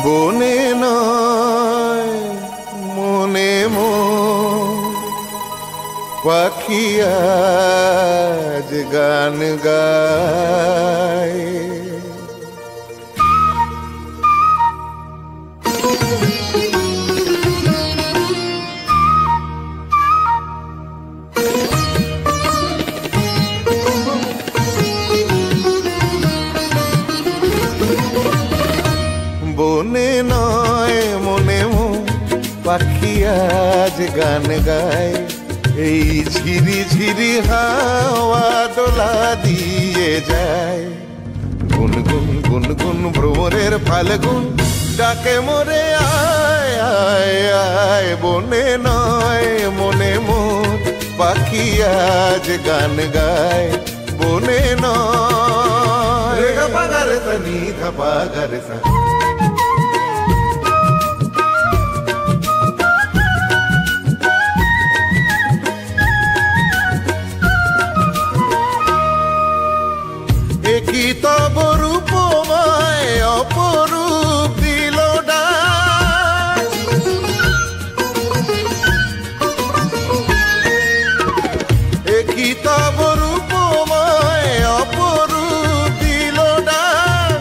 বনে নয় মনে পাখি আজ গান গায়। বনে নয় মনে পাখি আজ গান গায়, এই ঝিরি ঝিরি হাওয়া দোলা দিয়ে যায়। গুনগুন গুনগুন ভ্রমরের ফাল্গুন ডাকে মোরে আয় আয় আয়। বনে নয় মনে পাখি আজ গান গায়, বনে নয়। রে গা পা গা রে সা নি ধা পা গা রে সা। কি তব রূপময় অপরূপ দিল ডাক, কি তব রূপময় অপরূপ দিল ডাক।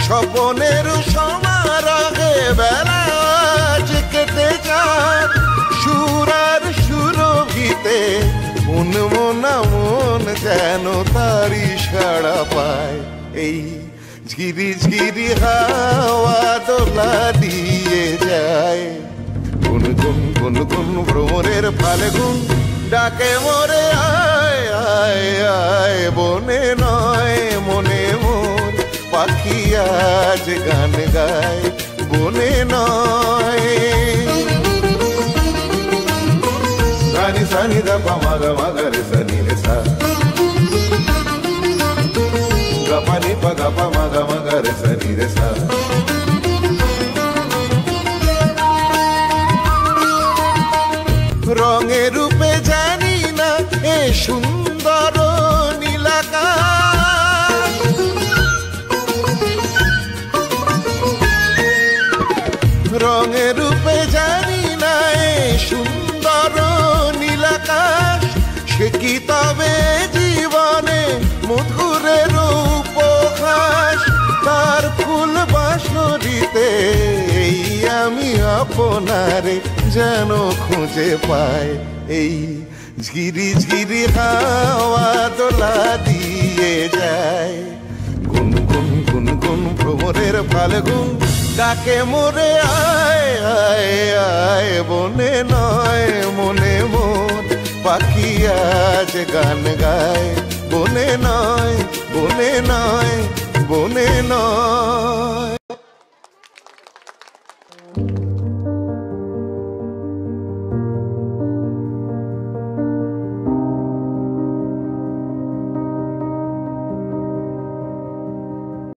স্বপনের সমারোহে বেলা আজ কেটে যাক, সুরার সুরভিতে মন মনা মন যেন তারি সাড়া পায়। এই ঝিরি ঝিরি হাওয়া দোলা দিয়ে যায়। গুনগুন গুনগুন ভ্রমরের ফাল্গুন ডাকে মোরে আয় আয় আয়। বনে নয় মনে পাখি আজ গান গায়, বনে নয়। সানি সানি দা পা মা গা মা গা রে সা নি রে সা। গা পা নি পা গা পা মা গা মা গা রে সা নি রে সা। রঙে রূপে জানি না এ সুন্দর নীলাকাশ, রঙে রূপে জানি না এ সুন্দর নীলাকাশ। সে কি তবে জীবনে মধুরের উপহাস, তার ফুল বাঁশরিতে এই আমি আপনারে যেন খুঁজে পাই। এই ঝিরি ঝিরি হাওয়া দোলা দিয়ে যায়। গুনগুন গুনগুন ভ্রমরের ফাল্গুন ডাকে মোরে আয় আয় আয়। বনে নয় মনে পাখি আজ গান গায়, বনে নয় বনে নয় বনে নয়।